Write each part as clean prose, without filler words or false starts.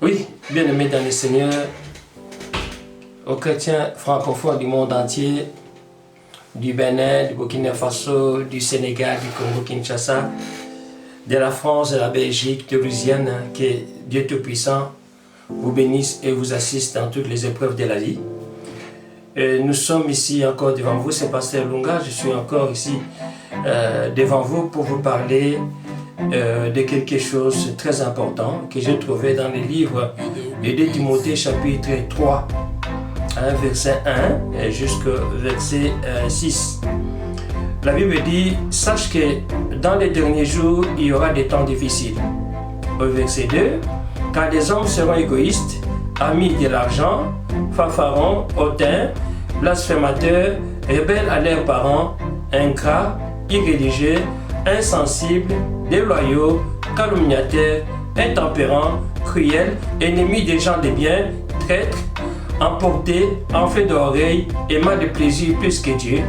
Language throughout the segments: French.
Oui, bien-aimés dans le Seigneur, aux chrétiens francophones du monde entier, du Bénin, du Burkina Faso, du Sénégal, du Congo-Kinshasa, de la France, de la Belgique, de Louisiane, que Dieu Tout-Puissant vous bénisse et vous assiste dans toutes les épreuves de la vie. Nous sommes ici encore devant vous, c'est Pasteur Lunga, je suis encore ici devant vous pour vous parler de quelque chose de très important que j'ai trouvé dans le livre de 2 Timothée chapitre 3, verset 1 jusqu'au verset 6. La Bible dit, sache que dans les derniers jours, il y aura des temps difficiles. Au verset 2, car les hommes seront égoïstes, amis de l'argent, fanfarons, hautains, blasphémateurs, rebelles à leurs parents, ingrats, irréligieux, insensibles, déloyaux, calomniateurs, intempérants, cruels, ennemis des gens de bien, traîtres, emportés, enflés d'oreilles, aimant le plaisir plus que Dieu,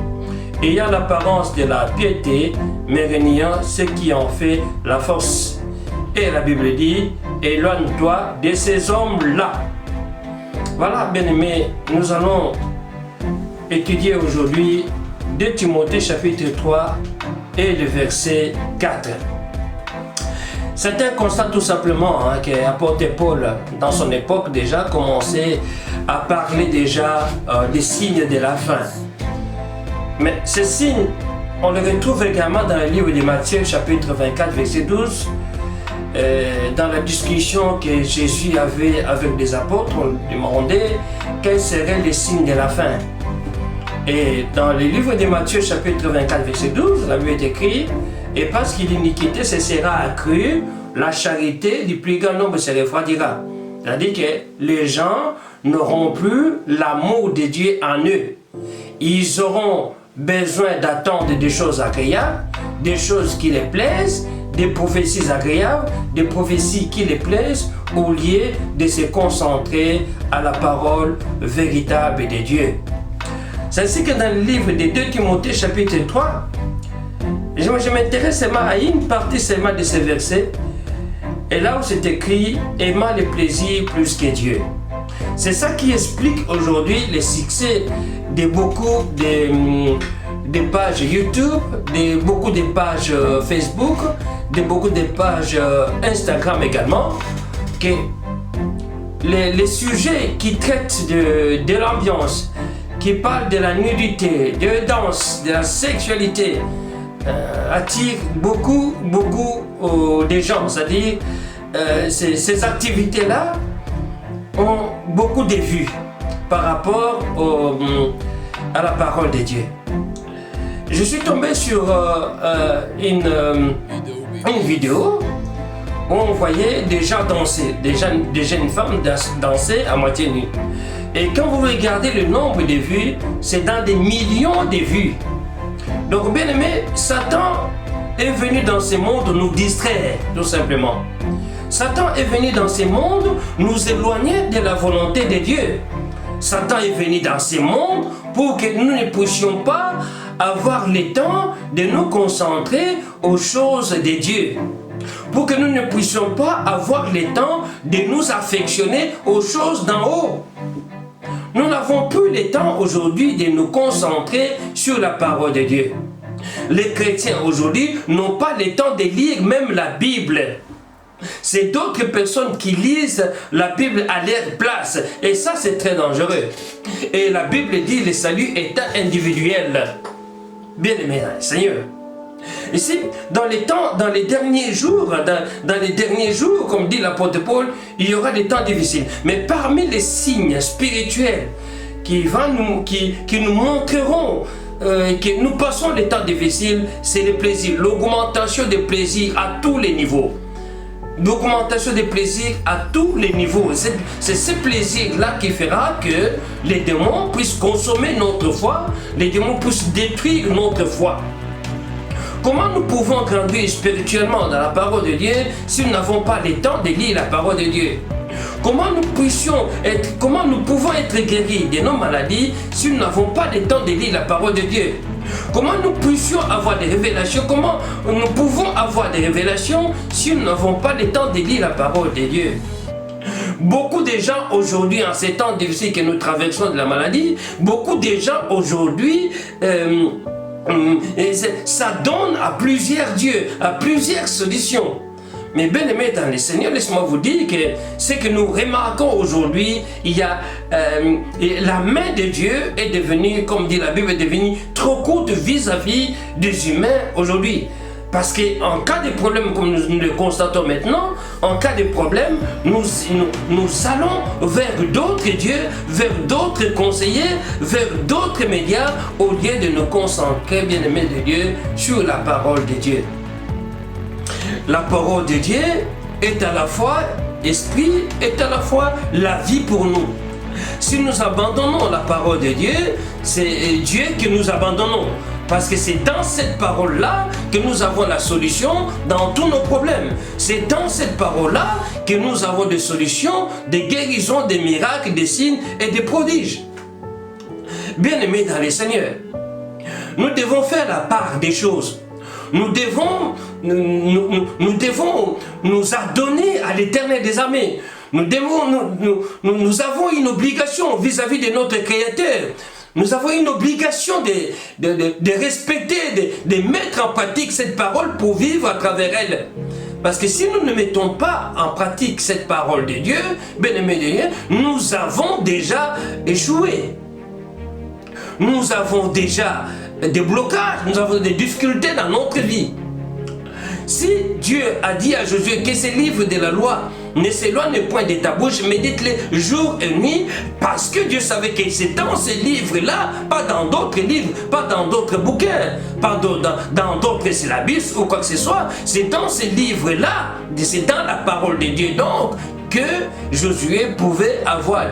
ayant l'apparence de la piété, mais reniant ce qui en fait la force. Et la Bible dit, éloigne-toi de ces hommes-là. Voilà, bien-aimés, nous allons étudier aujourd'hui 2 Timothée chapitre 3 et le verset 4. C'est un constat tout simplement que l'apôtre Paul, dans son époque déjà, commençait à parler déjà des signes de la fin. Mais ces signes, on les retrouve également dans le livre de Matthieu chapitre 24 verset 12. Dans la discussion que Jésus avait avec les apôtres, on demandait quels seraient les signes de la fin. Et dans le livre de Matthieu chapitre 24 verset 12, la Bible est écrit, et parce que l'iniquité se sera accrue, la charité du plus grand nombre se refroidira. C'est-à-dire que les gens n'auront plus l'amour de Dieu en eux. Ils auront besoin d'attendre des choses agréables, des choses qui les plaisent, des prophéties agréables, des prophéties qui les plaisent, au lieu de se concentrer à la parole véritable de Dieu. C'est ainsi que dans le livre de 2 Timothée chapitre 3, je m'intéresse seulement à une partie seulement de ces versets, et là où c'est écrit « aimant le plaisir plus que Dieu ». C'est ça qui explique aujourd'hui le succès de beaucoup de pages YouTube, de beaucoup de pages Facebook, de beaucoup de pages Instagram également, que les sujets qui traitent de l'ambiance, qui parlent de la nudité, de la danse, de la sexualité, attirent beaucoup de gens. C'est-à-dire, ces activités-là ont beaucoup de vues par rapport à la parole de Dieu. Je suis tombé sur une vidéo où on voyait des gens danser, des jeunes femmes danser à moitié nues. Et quand vous regardez le nombre de vues, c'est dans des millions de vues. Donc bien aimé, Satan est venu dans ce monde nous distraire, tout simplement. Satan est venu dans ce monde nous éloigner de la volonté de Dieu. Satan est venu dans ce monde pour que nous ne puissions pas avoir le temps de nous concentrer aux choses de Dieu. Pour que nous ne puissions pas avoir le temps de nous affectionner aux choses d'en haut. Nous n'avons plus le temps aujourd'hui de nous concentrer sur la parole de Dieu. Les chrétiens aujourd'hui n'ont pas le temps de lire même la Bible. C'est d'autres personnes qui lisent la Bible à leur place. Et ça, c'est très dangereux. Et la Bible dit le salut est individuel. Bien aimé, Seigneur. Ici, dans les derniers jours, comme dit l'apôtre Paul, il y aura des temps difficiles. Mais parmi les signes spirituels qui nous montreront que nous passons les temps difficiles, c'est le plaisir, l'augmentation des plaisirs à tous les niveaux. L'augmentation des plaisirs à tous les niveaux. C'est ce plaisir-là qui fera que les démons puissent consommer notre foi, les démons puissent détruire notre foi. Comment nous pouvons grandir spirituellement dans la parole de Dieu si nous n'avons pas le temps de lire la parole de Dieu? Comment nous pouvons être guéris de nos maladies si nous n'avons pas le temps de lire la parole de Dieu? Comment nous puissions avoir des révélations? Comment nous pouvons avoir des révélations si nous n'avons pas le temps de lire la parole de Dieu? Beaucoup de gens aujourd'hui, en ces temps difficiles que nous traversons de la maladie, beaucoup de gens aujourd'hui ça donne à plusieurs dieux, à plusieurs solutions. Mais bien aimé dans le Seigneur, laisse-moi vous dire que ce que nous remarquons aujourd'hui, il y a la main de Dieu est devenue, comme dit la Bible, est devenue trop courte vis-à-vis des humains aujourd'hui. Parce qu'en cas de problème, comme nous le constatons maintenant, en cas de problème, nous allons vers d'autres dieux, vers d'autres conseillers, vers d'autres médias, au lieu de nous concentrer, bien-aimés de Dieu, sur la parole de Dieu. La parole de Dieu est à la fois esprit, est à la fois la vie pour nous. Si nous abandonnons la parole de Dieu, c'est Dieu que nous abandonnons. Parce que c'est dans cette parole-là que nous avons la solution dans tous nos problèmes. C'est dans cette parole-là que nous avons des solutions, des guérisons, des miracles, des signes et des prodiges. Bien-aimés dans le Seigneur, nous devons faire la part des choses. Nous devons nous adonner à l'Éternel des armées. Nous avons une obligation vis-à-vis de notre Créateur. Nous avons une obligation de respecter, de mettre en pratique cette parole pour vivre à travers elle. Parce que si nous ne mettons pas en pratique cette parole de Dieu, bien-aimés de Dieu, nous avons déjà échoué. Nous avons déjà des blocages, nous avons des difficultés dans notre vie. Si Dieu a dit à Josué que ces livres de la loi ne s'éloignent point de ta bouche, médite-les jour et nuit, parce que Dieu savait que c'est dans ces livres-là, pas dans d'autres livres, pas dans d'autres bouquins, pas dans d'autres syllabus ou quoi que ce soit, c'est dans ces livres-là, c'est dans la parole de Dieu donc, que Josué pouvait avoir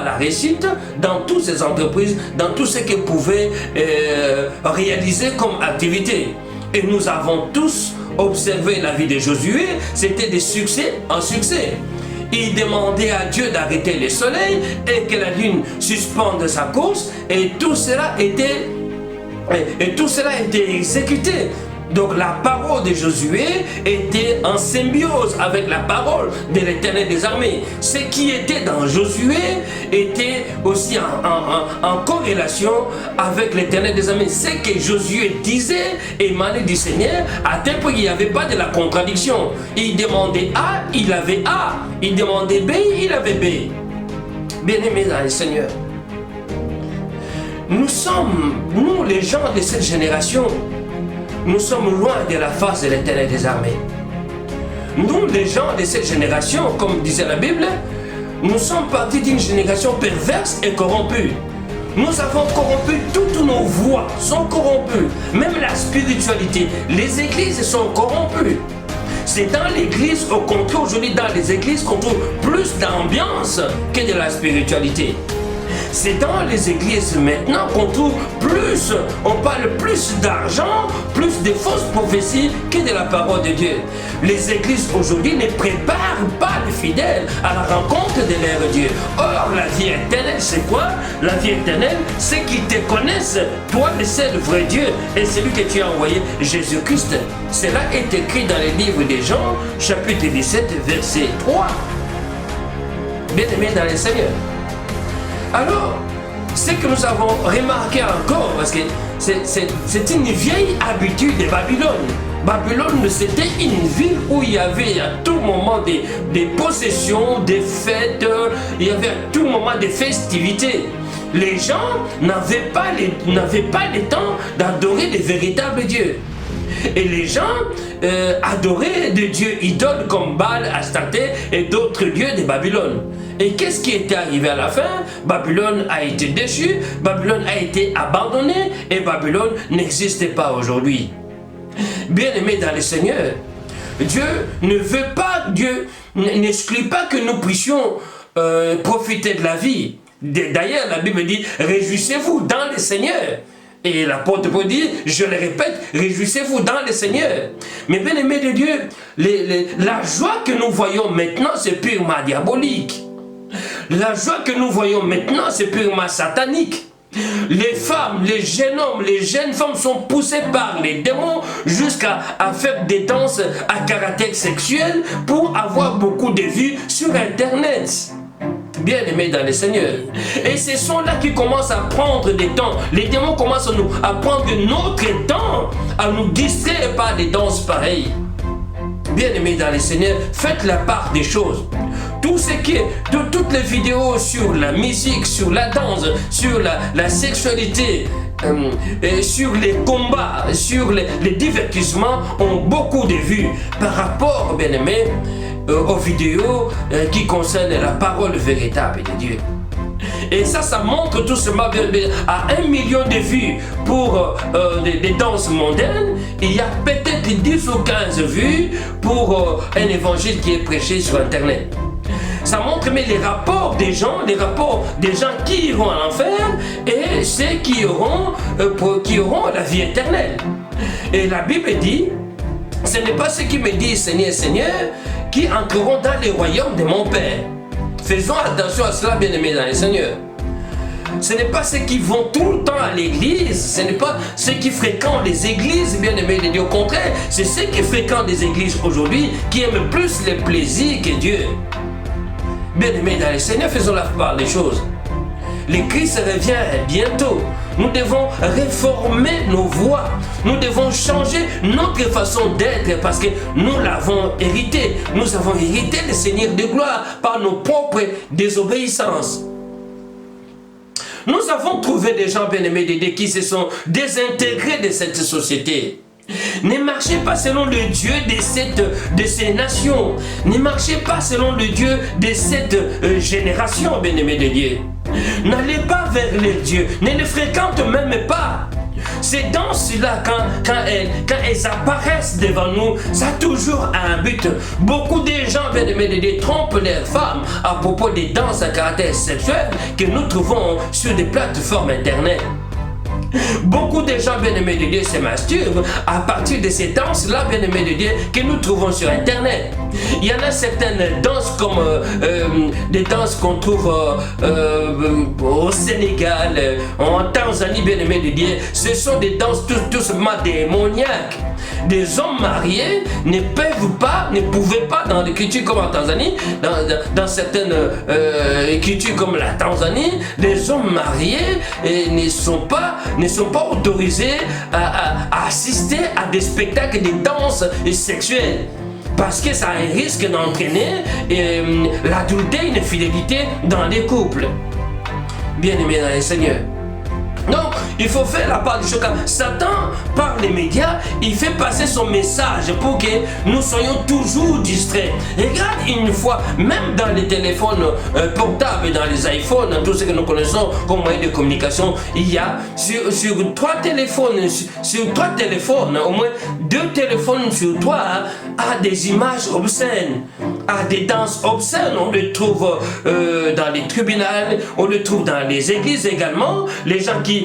la réussite dans toutes ses entreprises, dans tout ce qu'il pouvait réaliser comme activité. Et nous avons tous observé la vie de Josué, c'était de succès en succès. Il demandait à Dieu d'arrêter le soleil et que la lune suspende sa course, et tout cela était exécuté. Donc la parole de Josué était en symbiose avec la parole de l'Éternel des armées. Ce qui était dans Josué était aussi en corrélation avec l'Éternel des armées. Ce que Josué disait émanait du Seigneur, à tel point qu'il n'y avait pas de la contradiction. Il demandait A, il avait A. Il demandait B, il avait B. Bien-aimés dans le Seigneur, nous les gens de cette génération, nous sommes loin de la face de l'Éternel des armées. Nous, les gens de cette génération, comme disait la Bible, nous sommes partis d'une génération perverse et corrompue. Nous avons corrompu, toutes nos voies sont corrompues. Même la spiritualité, les églises sont corrompues. C'est dans l'église, au contraire, aujourd'hui dans les églises qu'on trouve plus d'ambiance que de la spiritualité. C'est dans les églises maintenant qu'on trouve plus, on parle plus d'argent, plus de fausses prophéties que de la parole de Dieu. Les églises aujourd'hui ne préparent pas les fidèles à la rencontre de leur Dieu. Or, la vie éternelle, c'est quoi? La vie éternelle, c'est qu'ils te connaissent, toi le seul vrai Dieu, et celui que tu as envoyé, Jésus-Christ. Cela est écrit dans les livres des Jean, chapitre 17, verset 3. Bien-aimés dans le Seigneur. Alors, ce que nous avons remarqué encore, parce que c'est une vieille habitude de Babylone. Babylone, c'était une ville où il y avait à tout moment des possessions, des fêtes, il y avait à tout moment des festivités. Les gens n'avaient pas le temps d'adorer les véritables dieux. Et les gens adoraient des dieux idoles comme Baal, Astarté et d'autres dieux de Babylone. Et qu'est-ce qui était arrivé à la fin? Babylone a été déchue, Babylone a été abandonnée et Babylone n'existe pas aujourd'hui. Bien-aimés dans le Seigneur, Dieu ne veut pas, Dieu n'exclut pas que nous puissions profiter de la vie. D'ailleurs, la Bible dit, réjouissez-vous dans le Seigneur. Et l'apôtre Paul dit, je le répète, réjouissez-vous dans le Seigneur. Mais bien aimé de Dieu, la joie que nous voyons maintenant, c'est purement diabolique. La joie que nous voyons maintenant, c'est purement satanique. Les femmes, les jeunes hommes, les jeunes femmes sont poussés par les démons jusqu'à faire des danses à caractère sexuel pour avoir beaucoup de vues sur Internet. Bien-aimés dans le Seigneur. Et ce sont là qui commencent à prendre des temps. Les démons commencent à prendre notre temps, à nous distraire par des danses pareilles. Bien-aimés dans le Seigneur, faites la part des choses. Tout ce qui est de toutes les vidéos sur la musique, sur la danse, sur la sexualité, sur les combats, sur les divertissements ont beaucoup de vues par rapport, bien-aimés, aux vidéos qui concernent la parole véritable de Dieu. Et ça montre tout simplement à 1 million de vues pour des danses mondaines. Il y a peut-être 10 ou 15 vues pour un évangile qui est prêché sur Internet. Ça montre mais les rapports des gens qui iront à l'enfer et ceux qui auront la vie éternelle. Et la Bible dit, ce n'est pas ceux qui me disent Seigneur, Seigneur, qui entreront dans les royaumes de mon Père. Faisons attention à cela, bien-aimés dans le Seigneur. Ce n'est pas ceux qui vont tout le temps à l'église, ce n'est pas ceux qui fréquentent les églises, bien-aimés de Dieu. Au contraire, c'est ceux qui fréquentent les églises aujourd'hui qui aiment plus les plaisirs que Dieu. Bien-aimés dans le Seigneur, faisons la part des choses. Le Christ revient bientôt. Nous devons réformer nos voies. Nous devons changer notre façon d'être parce que nous l'avons hérité. Nous avons hérité le Seigneur de gloire par nos propres désobéissances. Nous avons trouvé des gens bien-aimés de Dieu qui se sont désintégrés de cette société. Ne marchez pas selon le Dieu de ces nations. Ne marchez pas selon le Dieu de cette génération, bien-aimés de Dieu. N'allez pas vers les dieux, ne les fréquente même pas. Ces danses-là, quand elles apparaissent devant nous, ça a toujours un but. Beaucoup de gens, bien-aimés de Dieu, trompent leurs femmes à propos des danses à caractère sexuel que nous trouvons sur des plateformes internet. Beaucoup de gens bien-aimés de Dieu se masturbent à partir de ces danses-là, bien-aimés de Dieu, que nous trouvons sur Internet. Il y en a certaines danses comme des danses qu'on trouve au Sénégal, en Tanzanie, bien-aimés de Dieu. Ce sont des danses tout simplement démoniaques. Des hommes mariés ne pouvaient pas dans les cultures comme en Tanzanie, dans certaines cultures comme la Tanzanie, les hommes mariés ne sont pas autorisés à assister à des spectacles de danse sexuelle. Parce que ça a un risque d'entraîner l'adultère et l'infidélité dans les couples. Bien-aimés dans le Seigneur. Donc, il faut faire la part du choc. Satan, par les médias, il fait passer son message pour que nous soyons toujours distraits. Regarde une fois, même dans les téléphones portables, dans les iPhones, tout ce que nous connaissons comme moyen de communication, il y a sur 3 téléphones, au moins 2 téléphones sur 3 a des images obscènes, a des danses obscènes. On le trouve dans les tribunaux, on le trouve dans les églises également. Les gens qui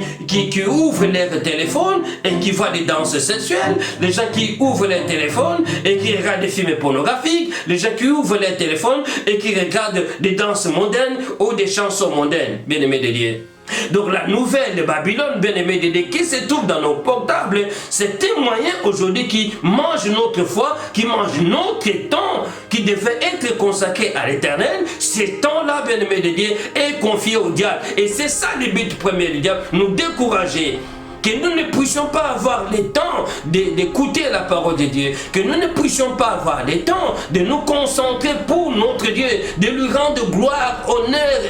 ouvrent leur téléphone et qui voient des danses sexuelles, les gens qui ouvrent leur téléphone et qui regardent des films pornographiques, les gens qui ouvrent leur téléphone et qui regardent des danses mondaines ou des chansons mondaines, bien-aimés de Dieu. Donc la nouvelle Babylone, bien-aimés de Dieu, qui se trouve dans nos portables, c'est un moyen aujourd'hui qui mange notre foi, qui mange notre temps, qui devait être consacré à l'éternel. Ce temps-là, bien-aimés de Dieu, est confié au diable. Et c'est ça le but premier du diable, nous décourager. Que nous ne puissions pas avoir le temps d'écouter la parole de Dieu. Que nous ne puissions pas avoir le temps de nous concentrer pour notre Dieu. De lui rendre gloire, honneur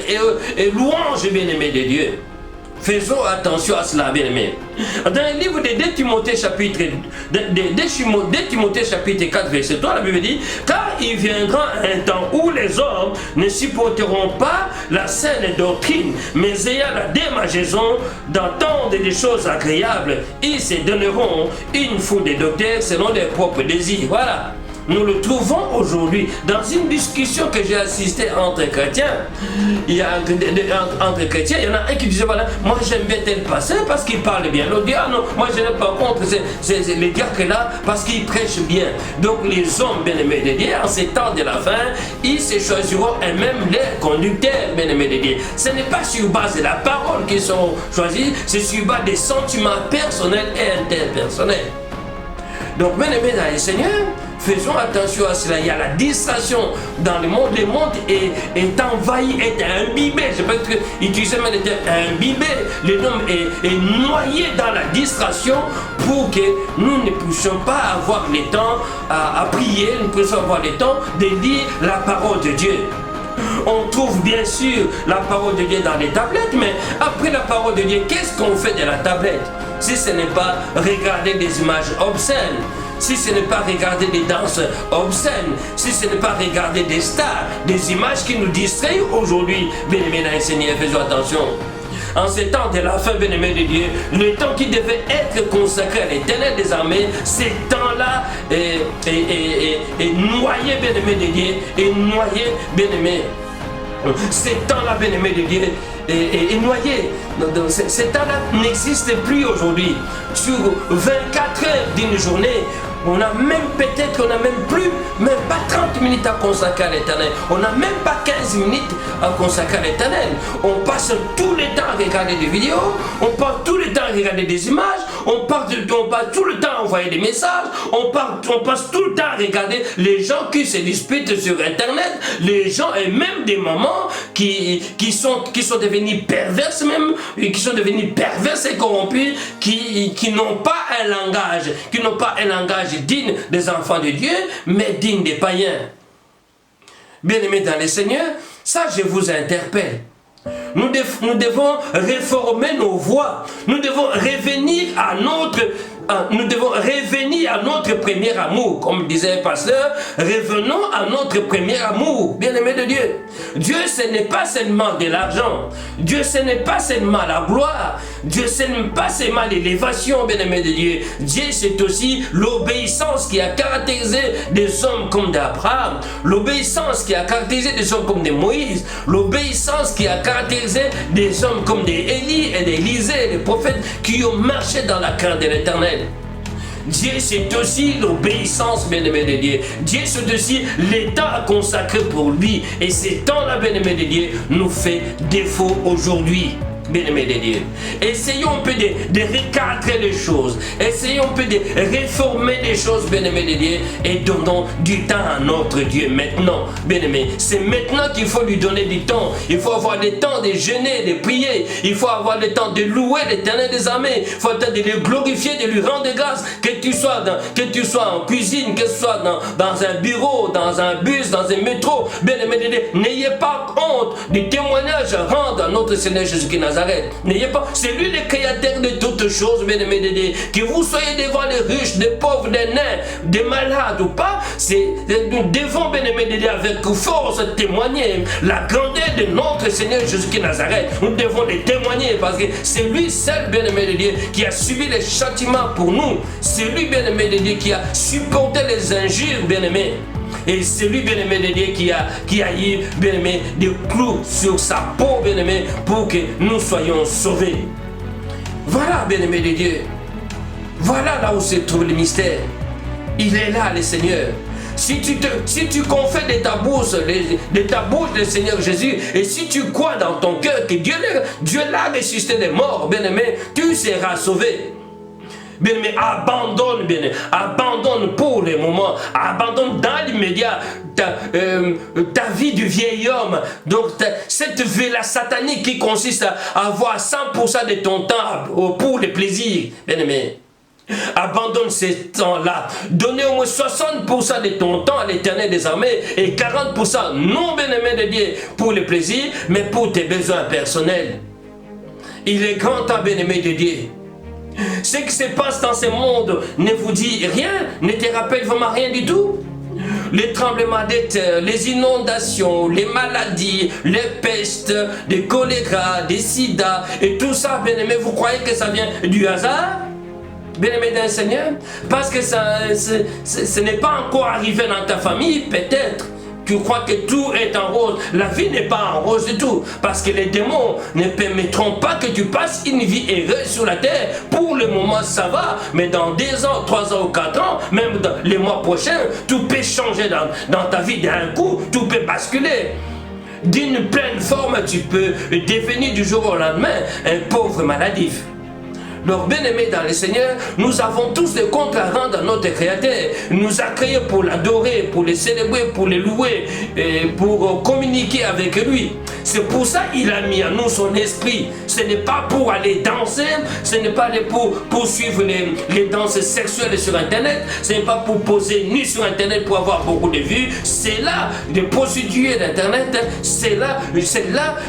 et louange, bien-aimés de Dieu. Faisons attention à cela, bien-aimés. Dans le livre de 2 Timothée chapitre 4 verset 3, la Bible dit: car il viendra un temps où les hommes ne supporteront pas la saine doctrine, mais ayant la démangeaison d'entendre des choses agréables, ils se donneront une foule de docteurs selon leurs propres désirs. Voilà. nous le trouvons aujourd'hui. Dans une discussion que j'ai assistée entre chrétiens, il y a entre chrétiens, il y en a un qui disait, voilà, moi j'aime bien tel pasteur parce qu'il parle bien. L'autre dit, ah non, moi je n'aime pas contre les diacres là parce qu'ils prêchent bien. Donc les hommes bien-aimés de Dieu, en ces temps de la fin, ils se choisiront eux-mêmes les conducteurs bien-aimés de Dieu. Ce n'est pas sur base de la parole qu'ils sont choisis, c'est sur base des sentiments personnels et interpersonnels. Donc, bien-aimés dans le Seigneur, faisons attention à cela. Il y a la distraction dans le monde. Le monde est envahi, est imbibé. Je peux utiliser même le terme imbibé. L'homme est noyé dans la distraction pour que nous ne puissions pas avoir le temps à prier, nous ne puissions avoir le temps de lire la parole de Dieu. On trouve bien sûr la parole de Dieu dans les tablettes, mais après la parole de Dieu, qu'est-ce qu'on fait de la tablette? Si ce n'est pas regarder des images obscènes, si ce n'est pas regarder des danses obscènes, si ce n'est pas regarder des stars, des images qui nous distraient aujourd'hui, bien-aimés dans le Seigneur, faisons attention. En ces temps de la fin, bien-aimés de Dieu, le temps qui devait être consacré à l'Éternel des armées, ces temps-là est noyé, bien-aimés de Dieu, est noyé, bien-aimés. Ces temps-là, bien-aimés de Dieu, est noyé. Ces temps-là n'existent plus aujourd'hui. Sur 24 heures d'une journée, on a même peut-être, on n'a même plus, même pas 30 minutes à consacrer à l'Éternel. On n'a même pas 15 minutes à consacrer à l'Éternel. On passe tout le temps à regarder des vidéos, on passe tout le temps à regarder des images, on passe tout le temps à envoyer des messages, on passe tout le temps à regarder les gens qui se disputent sur Internet, les gens et même des mamans qui sont devenus perverses même, qui sont devenus perverses et corrompus, qui n'ont pas un langage digne des enfants de Dieu, mais digne des païens. Bien-aimés dans le Seigneur, ça je vous interpelle. Nous devons réformer nos voies. Nous devons revenir à notre premier amour. Comme disait le pasteur, revenons à notre premier amour, bien-aimé de Dieu. Dieu, ce n'est pas seulement de l'argent. Dieu, ce n'est pas seulement la gloire. Dieu, ce n'est pas seulement l'élévation, bien-aimé de Dieu. Dieu, c'est aussi l'obéissance qui a caractérisé des hommes comme d'Abraham, l'obéissance qui a caractérisé des hommes comme de Moïse, l'obéissance qui a caractérisé des hommes comme des Élie et d'Élisée, les prophètes qui ont marché dans la crainte de l'Éternel. Dieu, c'est aussi l'obéissance, bien-aimé de Dieu. Dieu, c'est aussi l'état consacré pour lui. Et ces temps-là, bien-aimé de Dieu, nous fait défaut aujourd'hui. Bien-aimés de Dieu, essayons un peu de recadrer les choses, essayons un peu de réformer les choses, bien-aimés de Dieu, et donnons du temps à notre Dieu maintenant, bien-aimés. C'est maintenant qu'il faut lui donner du temps. Il faut avoir le temps de jeûner, de prier. Il faut avoir le temps de louer l'Éternel des armées. Il faut le temps de le glorifier, de lui rendre grâce. Que tu sois en cuisine, que tu sois dans un bureau, dans un bus, dans un métro, bien-aimés de Dieu, n'ayez pas honte du témoignage rendre à notre Seigneur Jésus-Christ Nazareth. N'ayez pas, c'est lui le créateur de toutes choses, bien-aimés de Dieu. Que vous soyez devant les riches, des pauvres, des nains, des malades ou pas, nous devons, bien-aimés de Dieu, avec force témoigner la grandeur de notre Seigneur Jésus-Christ Nazareth. Nous devons les témoigner parce que c'est lui seul, bien-aimé de Dieu, qui a subi les châtiments pour nous. C'est lui, bien-aimé de Dieu, qui a supporté les injures, bien-aimés. Et c'est lui, bien-aimé de Dieu, qui a eu, bien-aimé, des clous sur sa peau, bien-aimé, pour que nous soyons sauvés. Voilà, bien-aimé de Dieu. Voilà là où se trouve le mystère. Il est là, le Seigneur. Si tu confesses de ta bouche le Seigneur Jésus, et si tu crois dans ton cœur que Dieu l'a ressuscité des morts, bien-aimé, tu seras sauvé. Bien-aimé, abandonne pour le moment, abandonne dans l'immédiat ta vie du vieil homme. Donc cette vie-là satanique qui consiste à avoir 100% de ton temps pour le plaisir, bien-aimé. Abandonne ces temps-là. Donnez au moins 60% de ton temps à l'Éternel des armées et 40% non, bien-aimé de Dieu, pour le plaisir, mais pour tes besoins personnels. Il est grand temps, bien-aimé de Dieu. Ce qui se passe dans ce monde ne vous dit rien, ne te rappelle vraiment rien du tout. Les tremblements de terre, les inondations, les maladies, les pestes, les choléra, des sida et tout ça, bien aimé, vous croyez que ça vient du hasard? bien-aimé dans le Seigneur, parce que ce n'est pas encore arrivé dans ta famille, peut-être. Tu crois que tout est en rose. La vie n'est pas en rose du tout. Parce que les démons ne permettront pas que tu passes une vie heureuse sur la terre. Pour le moment, ça va. Mais dans 2 ans, 3 ans ou 4 ans, même dans les mois prochains, tout peut changer dans ta vie d'un coup. Tout peut basculer. D'une pleine forme, tu peux devenir du jour au lendemain un pauvre maladif. Donc, bien-aimés dans le Seigneur, nous avons tous des comptes à rendre à notre Créateur. Il nous a créés pour l'adorer, pour le célébrer, pour le louer, et pour communiquer avec lui. C'est pour ça qu'il a mis en nous son esprit. Ce n'est pas pour aller danser, ce n'est pas pour suivre les danses sexuelles sur Internet, ce n'est pas pour poser nu sur Internet pour avoir beaucoup de vues. C'est là, de prostituer d'Internet, c'est là,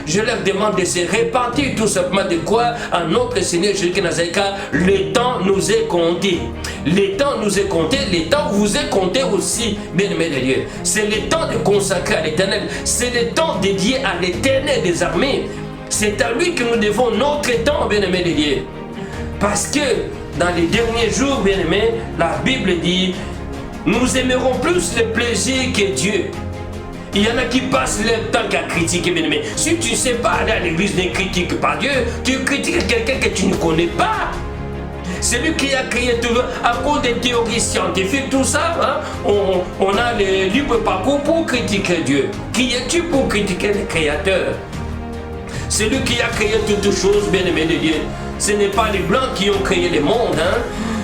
je leur demande de se repentir tout simplement de quoi à notre Seigneur Jésus-Christ Nazareth. Car le temps nous est compté. Le temps nous est compté, le temps vous est compté aussi, bien-aimés de Dieu. C'est le temps de consacrer à l'Éternel. C'est le temps dédié à l'Éternel des armées. C'est à lui que nous devons notre temps, bien-aimés de Dieu. Parce que dans les derniers jours, bien-aimés, la Bible dit, nous aimerons plus le plaisir que Dieu. Il y en a qui passent leur temps qu'à critiquer, bien aimé. Si tu ne sais pas aller à l'église, ne critique pas Dieu, tu critiques quelqu'un que tu ne connais pas. C'est lui qui a créé tout à cause des théories scientifiques, tout ça. Hein, on a le libre parcours pour critiquer Dieu. Qui es-tu pour critiquer le Créateur? C'est lui qui a créé toutes choses, bien aimé de Dieu. Ce n'est pas les Blancs qui ont créé le monde. Hein.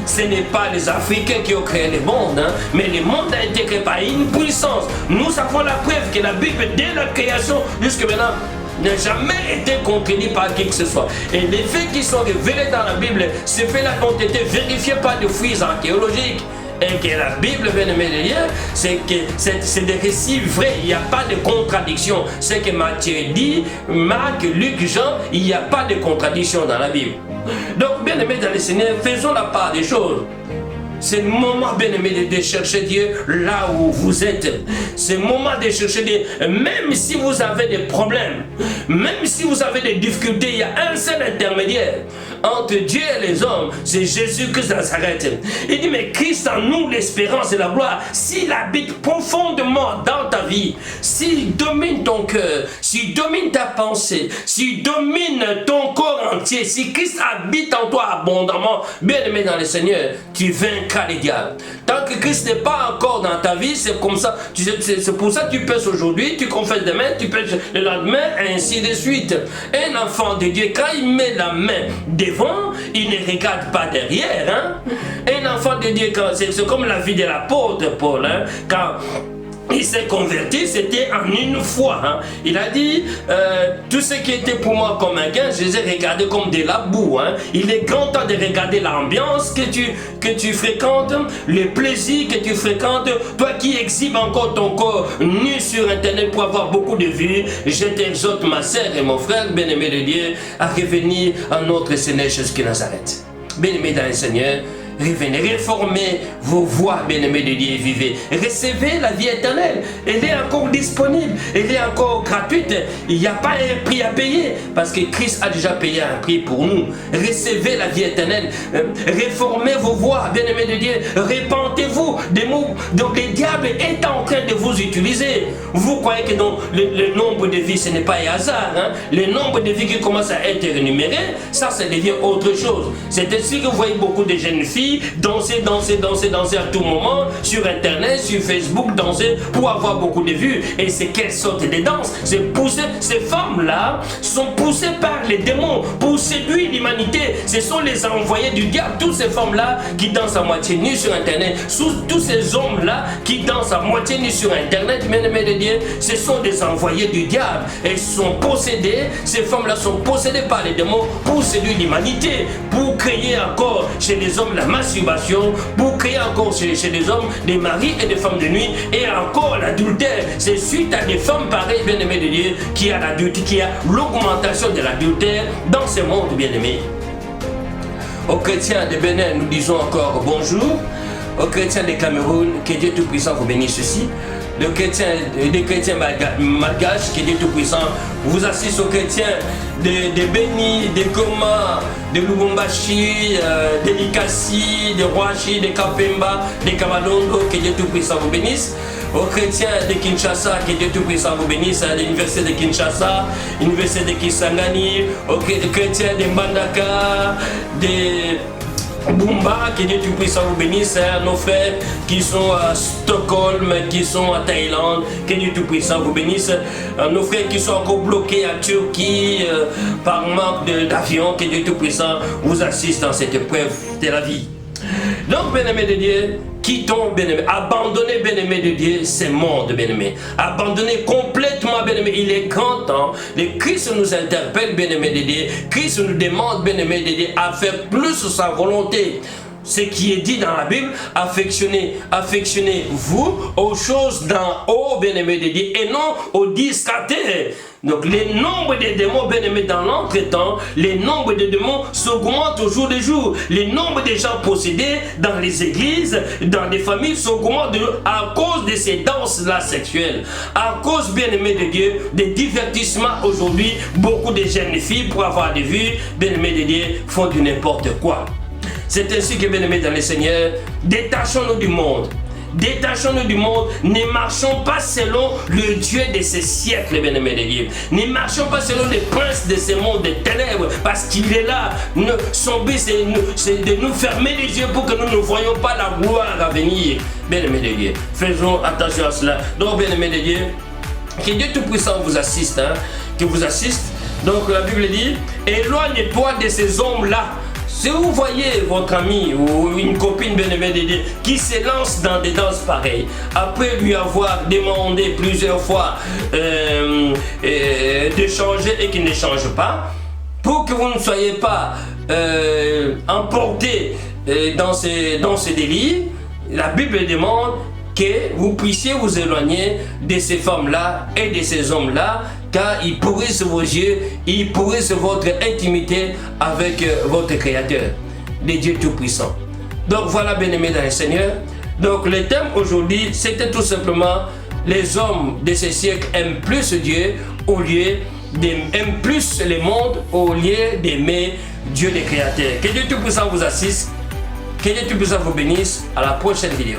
Ce n'est pas les Africains qui ont créé le monde, hein, mais le monde a été créé par une puissance. Nous avons la preuve que la Bible, dès la création jusqu'à maintenant, n'a jamais été contredit par qui que ce soit. Et les faits qui sont révélés dans la Bible, ces faits-là ont été vérifiés par des fouilles archéologiques. Et que la Bible, bien-aimé de Dieu, c'est que c'est des récits vrais, il n'y a pas de contradiction. C'est que Matthieu dit, Marc, Luc, Jean, il n'y a pas de contradiction dans la Bible. Donc, bien-aimés dans le Seigneur, faisons la part des choses. C'est le moment, bien-aimé, de chercher Dieu là où vous êtes. C'est le moment de chercher Dieu. Même si vous avez des problèmes, même si vous avez des difficultés, il y a un seul intermédiaire entre Dieu et les hommes, c'est Jésus-Christ de Nazareth. Il dit, mais Christ en nous, l'espérance et la gloire, s'il habite profondément dans ta vie, s'il domine ton cœur, s'il domine ta pensée, s'il domine ton corps entier, si Christ habite en toi abondamment, bien-aimé dans le Seigneur, tu vaincras les diables. Tant que Christ n'est pas encore dans ta vie, c'est comme ça. C'est pour ça que tu pèses aujourd'hui, tu confesses demain, tu pèses le lendemain, et ainsi de suite. Un enfant de Dieu, quand il met la main devant, il ne regarde pas derrière. Hein? Un enfant de Dieu, c'est comme la vie de l'apôtre Paul. Hein? Quand il s'est converti, c'était en une fois. Hein. Il a dit, tout ce qui était pour moi comme un gain, je les ai regardés comme de la boue. Hein. Il est grand temps de regarder l'ambiance que tu fréquentes, le plaisir que tu fréquentes. Toi qui exhibes encore ton corps nu sur Internet pour avoir beaucoup de vues, je t'exhorte, ma sœur et mon frère, bien-aimé de Dieu, à revenir à notre Seigneur Jésus-Christ Nazareth. Bien-aimé dans le Seigneur, revenez, réformez vos voies, bien-aimés de Dieu, et vivez. Recevez la vie éternelle. Elle est encore disponible. Elle est encore gratuite. Il n'y a pas un prix à payer parce que Christ a déjà payé un prix pour nous. Recevez la vie éternelle. Réformez vos voies, bien-aimés de Dieu. Répentez-vous des mots dont le diable est en train de vous utiliser. Vous croyez que le nombre de vies, ce n'est pas un hasard. Hein? Le nombre de vies qui commence à être rémunéré, ça devient autre chose. C'est ainsi que vous voyez beaucoup de jeunes filles danser à tout moment sur Internet, sur Facebook, danser pour avoir beaucoup de vues. Et c'est quelle sorte de danse? C'est poussé. Ces femmes-là sont poussées par les démons pour séduire l'humanité. Ce sont les envoyés du diable. Toutes ces femmes-là qui dansent à moitié nues sur Internet, tous ces hommes-là qui dansent à moitié nus sur Internet, bien-aimés de Dieu, ce sont des envoyés du diable. Elles sont possédées. Ces femmes-là sont possédées par les démons pour séduire l'humanité, pour créer encore chez les hommes la masturbation, pour créer encore chez les hommes des maris et des femmes de nuit, et encore l'adultère. C'est suite à des femmes pareilles, bien-aimées de Dieu, qui a l'adultère, qui a l'augmentation de l'adultère dans ce monde, bien-aimés. Aux chrétiens de Bénin, nous disons encore bonjour. Aux chrétiens de Cameroun, que Dieu Tout-Puissant vous bénisse aussi. des chrétiens malgaches, que Dieu Tout-Puissant vous assiste aux chrétiens de Beni, de Goma, de Lubumbashi, de Likasi, de Rwashi, de Kapemba, de Kamalongo, que Dieu Tout-Puissant vous bénisse. Aux chrétiens de Kinshasa, que Dieu Tout-Puissant vous bénisse, à l'université de Kinshasa, l'université de Kisangani, aux chrétiens de Mbandaka, de Bumba, que Dieu Tout-Puissant vous bénisse, à nos frères qui sont à Stockholm, qui sont à Thaïlande, que Dieu Tout-Puissant vous bénisse, à nos frères qui sont encore bloqués à Turquie par manque d'avion, que Dieu Tout-Puissant vous assiste dans cette épreuve de la vie. Donc, bien-aimés de Dieu, quittons, bien-aimés, abandonnez, bien-aimés de Dieu, ces mondes, bien-aimés. Abandonnez complètement, bien-aimés. Il est grand temps. Le Christ nous interpelle, bien-aimés de Dieu. Christ nous demande, bien-aimés de Dieu, à faire plus sa volonté. Ce qui est dit dans la Bible, affectionnez-vous aux choses d'en haut, bien-aimés de Dieu, et non aux discateurs. Donc, les nombres des démons, bien-aimés, dans l'entretemps, les nombres des démons s'augmentent au jour le jour. Les nombres des gens possédés dans les églises, dans les familles, s'augmentent à cause de ces danses-là sexuelles. À cause, bien-aimés de Dieu, des divertissements aujourd'hui, beaucoup de jeunes filles, pour avoir des vues, bien-aimés de Dieu, font du n'importe quoi. C'est ainsi que, bien-aimés dans le Seigneur, détachons-nous du monde. Détachons-nous du monde, ne marchons pas selon le Dieu de ces siècles, bien-aimés de Dieu. Ne marchons pas selon les princes de ce monde de ténèbres, parce qu'il est là. Son but, c'est de nous fermer les yeux pour que nous ne voyions pas la gloire à venir, bien-aimés de Dieu. Faisons attention à cela. Donc, bien-aimés de Dieu, que Dieu Tout-Puissant vous assiste, que vous assiste. Donc, la Bible dit, éloigne-toi de ces hommes-là. Si vous voyez votre ami ou une copine bien-aimée de Dieu qui se lance dans des danses pareilles, après lui avoir demandé plusieurs fois de changer et qu'il ne change pas, pour que vous ne soyez pas emportés dans ces délires, la Bible demande que vous puissiez vous éloigner de ces femmes-là et de ces hommes-là, car ils pourrissent vos yeux, ils pourrissent votre intimité avec votre Créateur, le Dieu Tout-Puissant. Donc voilà, bien-aimés dans le Seigneur. Donc le thème aujourd'hui, c'était tout simplement les hommes de ce siècle aiment plus Dieu aiment plus le monde au lieu d'aimer Dieu le Créateur. Que Dieu Tout-Puissant vous assiste, que Dieu Tout-Puissant vous bénisse. À la prochaine vidéo.